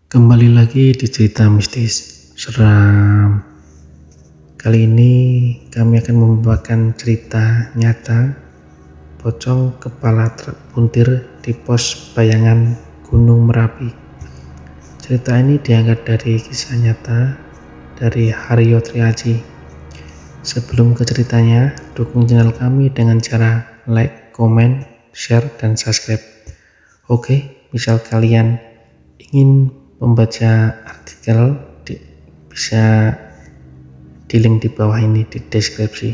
Kembali lagi di cerita mistis seram. Kali ini kami akan membawakan cerita nyata pocong kepala terpuntir di pos bayangan Gunung Merapi. Cerita ini diangkat dari kisah nyata dari Haryo Triaji. Sebelum ke ceritanya, dukung channel kami dengan cara like, komen, share, dan subscribe. Oke, misal kalian ingin membaca artikel bisa di link di bawah ini di deskripsi.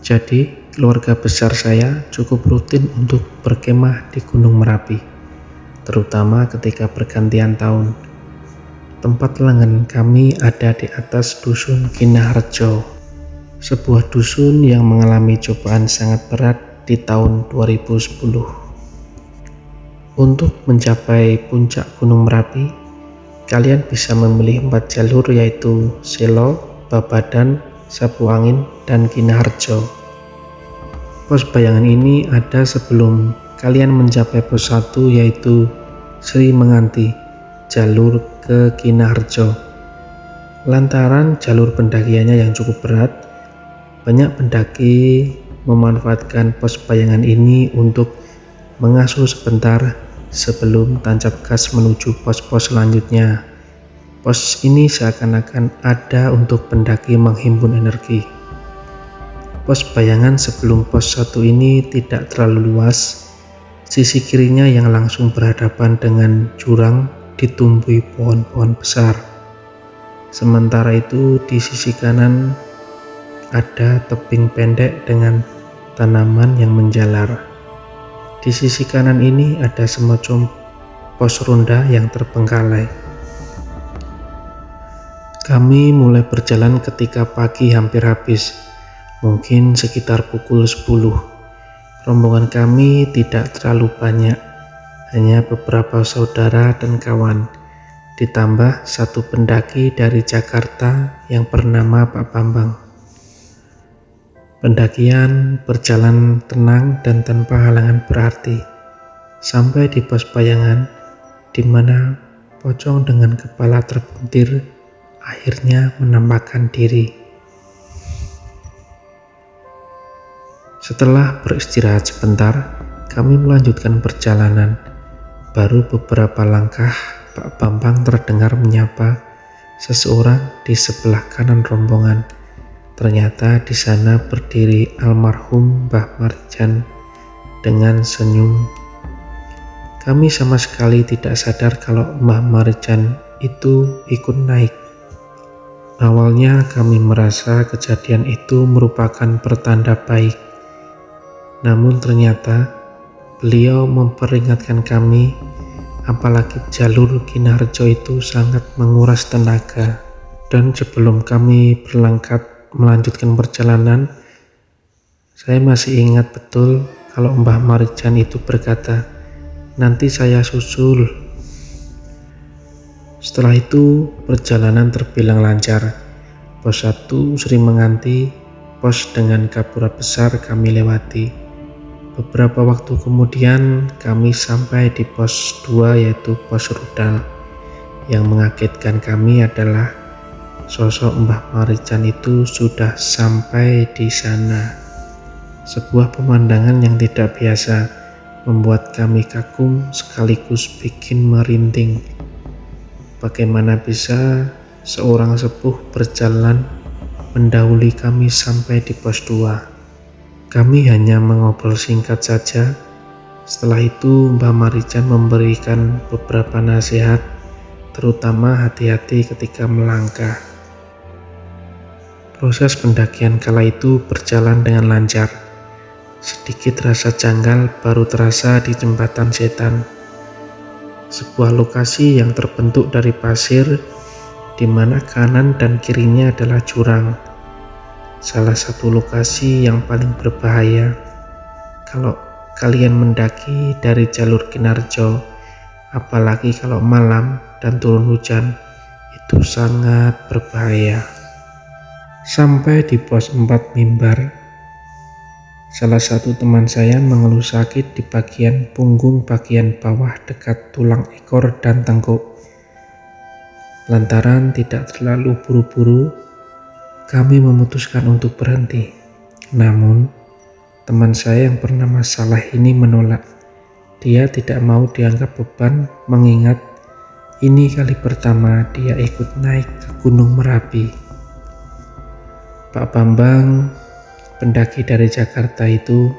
Jadi keluarga besar saya cukup rutin untuk berkemah di Gunung Merapi, terutama ketika pergantian tahun. Tempat langganan kami ada di atas dusun Kinaharjo, sebuah dusun yang mengalami cobaan sangat berat di tahun 2010. Untuk mencapai puncak Gunung Merapi, kalian bisa memilih 4 jalur, yaitu Selo, Babadan, Sapu Angin, dan Kinaharjo. Pos bayangan ini ada sebelum kalian mencapai pos 1, yaitu Sri Menganti, jalur ke Kinaharjo. Lantaran jalur pendakiannya yang cukup berat, banyak pendaki memanfaatkan pos bayangan ini untuk mengasuh sebentar sebelum tancap gas menuju pos-pos selanjutnya. Pos ini seakan-akan ada untuk pendaki menghimpun energi. Pos bayangan sebelum pos 1 ini tidak terlalu luas. Sisi kirinya yang langsung berhadapan dengan jurang ditumbuhi pohon-pohon besar. Sementara itu di sisi kanan ada tebing pendek dengan tanaman yang menjalar. Di sisi kanan ini ada semacam pos ronda yang terbengkalai. Kami mulai berjalan ketika pagi hampir habis, mungkin sekitar pukul 10. Rombongan kami tidak terlalu banyak, hanya beberapa saudara dan kawan, ditambah satu pendaki dari Jakarta yang bernama Pak Bambang. Pendakian berjalan tenang dan tanpa halangan berarti, sampai di pos bayangan, di mana pocong dengan kepala terpuntir akhirnya menampakkan diri. Setelah beristirahat sebentar, kami melanjutkan perjalanan. Baru beberapa langkah, Pak Bambang terdengar menyapa seseorang di sebelah kanan rombongan. Ternyata di sana berdiri almarhum Mbah Marjan dengan senyum. Kami sama sekali tidak sadar kalau Mbah Marjan itu ikut naik. Awalnya kami merasa kejadian itu merupakan pertanda baik. Namun ternyata beliau memperingatkan kami, apalagi jalur Kinaharjo itu sangat menguras tenaga. Dan sebelum kami berangkat melanjutkan perjalanan, saya masih ingat betul kalau Mbah Marjan itu berkata, "Nanti saya susul." Setelah itu perjalanan terbilang lancar. Pos 1 Sri Menganti, pos dengan gapura besar kami lewati. Beberapa waktu kemudian kami sampai di pos 2, yaitu pos rudal. Yang mengagetkan kami adalah sosok Mbah Marjan itu sudah sampai di sana. Sebuah pemandangan yang tidak biasa, membuat kami kagum sekaligus bikin merinding. Bagaimana bisa seorang sepuh berjalan mendahului kami sampai di pos 2? Kami hanya mengobrol singkat saja. Setelah itu Mbah Marjan memberikan beberapa nasihat, terutama hati-hati ketika melangkah. Proses pendakian kala itu berjalan dengan lancar. Sedikit rasa janggal baru terasa di jembatan setan, sebuah lokasi yang terbentuk dari pasir, di mana kanan dan kirinya adalah jurang. Salah satu lokasi yang paling berbahaya kalau kalian mendaki dari jalur Kinaharjo, apalagi kalau malam dan turun hujan, itu sangat berbahaya. Sampai di pos 4 Mimbar, Salah satu teman saya mengeluh sakit di bagian punggung bagian bawah dekat tulang ekor dan tengkuk. Lantaran tidak terlalu buru-buru, kami memutuskan untuk berhenti. Namun, teman saya yang bernama Saleh ini menolak. Dia tidak mau dianggap beban mengingat ini kali pertama dia ikut naik ke Gunung Merapi. Pak Bambang, pendaki dari Jakarta itu,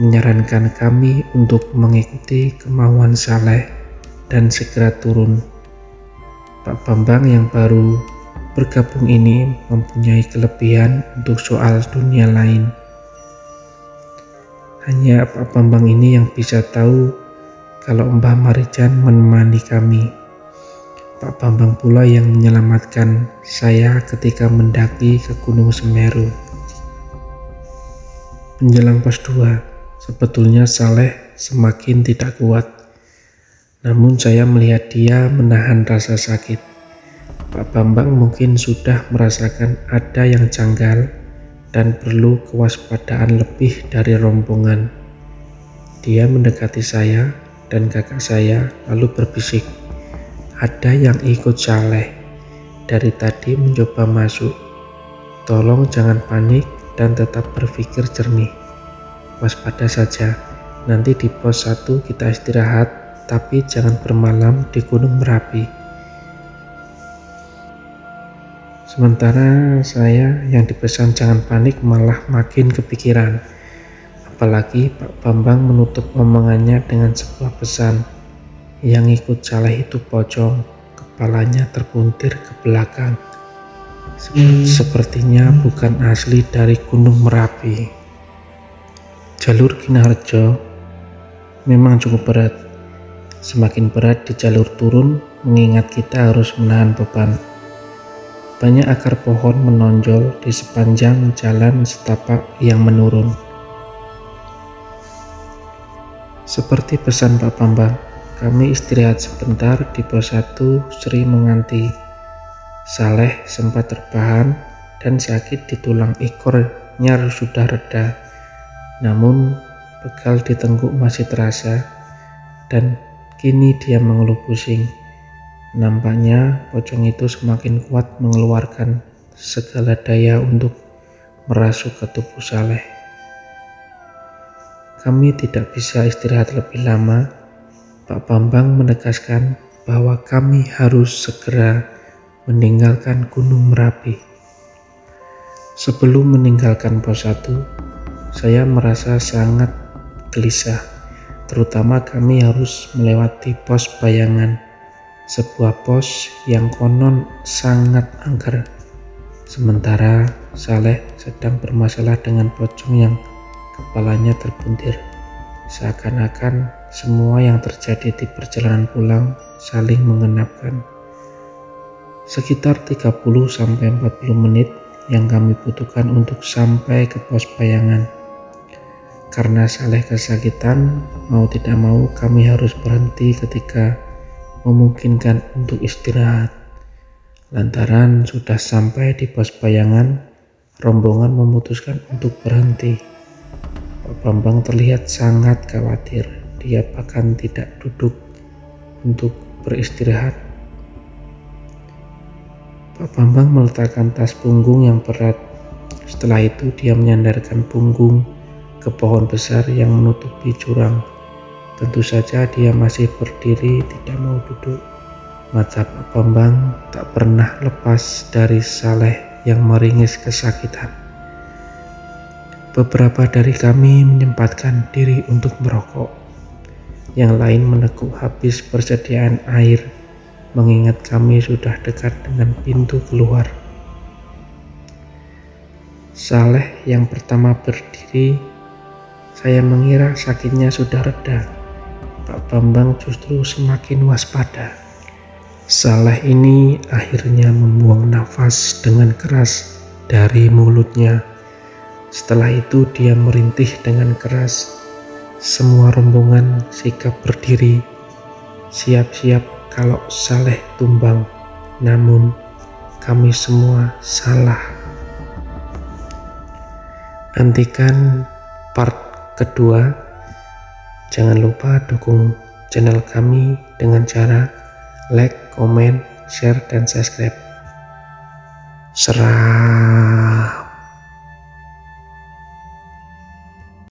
menyarankan kami untuk mengikuti kemauan Saleh dan segera turun. Pak Bambang yang baru bergabung ini mempunyai kelebihan untuk soal dunia lain. Hanya Pak Bambang ini yang bisa tahu kalau Mbah Marijan menemani kami. Pak Bambang pula yang menyelamatkan saya ketika mendaki ke Gunung Semeru. Menjelang pos 2, sebetulnya Saleh semakin tidak kuat. Namun saya melihat dia menahan rasa sakit. Pak Bambang mungkin sudah merasakan ada yang janggal dan perlu kewaspadaan lebih dari rombongan. Dia mendekati saya dan kakak saya lalu berbisik, "Ada yang ikut Saleh, dari tadi mencoba masuk. Tolong jangan panik dan tetap berpikir jernih. Waspada saja, nanti di pos 1 kita istirahat, tapi jangan bermalam di Gunung Merapi." Sementara saya yang dipesan jangan panik malah makin kepikiran. Apalagi Pak Bambang menutup omongannya dengan sebuah pesan, "Yang ikut Saleh itu pocong, kepalanya terpuntir ke belakang. Sepertinya bukan asli dari Gunung Merapi." Jalur Kinaharjo memang cukup berat. Semakin berat di jalur turun, mengingat kita harus menahan beban. Banyak akar pohon menonjol di sepanjang jalan setapak yang menurun. Seperti pesan Pak Bambang, kami istirahat sebentar di pos 1 Sri Menganti. Saleh sempat terbahan dan sakit di tulang ekornya sudah reda. Namun pegal di tengkuk masih terasa dan kini dia mengeluh pusing. Nampaknya pocong itu semakin kuat mengeluarkan segala daya untuk merasuk ke tubuh Saleh. Kami tidak bisa istirahat lebih lama. Pak Bambang menegaskan bahwa kami harus segera meninggalkan Gunung Merapi. Sebelum meninggalkan pos 1, saya merasa sangat gelisah. Terutama kami harus melewati pos Bayangan, sebuah pos yang konon sangat angker. Sementara Saleh sedang bermasalah dengan pocong yang kepalanya terpuntir. Seakan-akan semua yang terjadi di perjalanan pulang saling mengenapkan. Sekitar 30-40 menit yang kami butuhkan untuk sampai ke pos Bayangan. Karena Saleh kesakitan, mau tidak mau kami harus berhenti ketika memungkinkan untuk istirahat. Lantaran sudah sampai di pos Bayangan, rombongan memutuskan untuk berhenti. Pak Bambang terlihat sangat khawatir. Dia bahkan tidak duduk untuk beristirahat. Pak Bambang meletakkan tas punggung yang berat. Setelah itu dia menyandarkan punggung ke pohon besar yang menutupi jurang. Tentu saja dia masih berdiri, tidak mau duduk. Mata Pak Bambang tak pernah lepas dari Saleh yang meringis kesakitan. Beberapa dari kami menyempatkan diri untuk merokok. Yang lain meneguk habis persediaan air, mengingat kami sudah dekat dengan pintu keluar. Saleh yang pertama berdiri. Saya mengira sakitnya sudah reda. Pak Bambang justru semakin waspada. Saleh ini akhirnya membuang nafas dengan keras dari mulutnya. Setelah itu dia merintih dengan keras. Semua rombongan sigap berdiri, siap-siap kalau Saleh tumbang. Namun kami semua salah. Hentikan part kedua, jangan lupa dukung channel kami dengan cara like, komen, share, dan subscribe. Serah.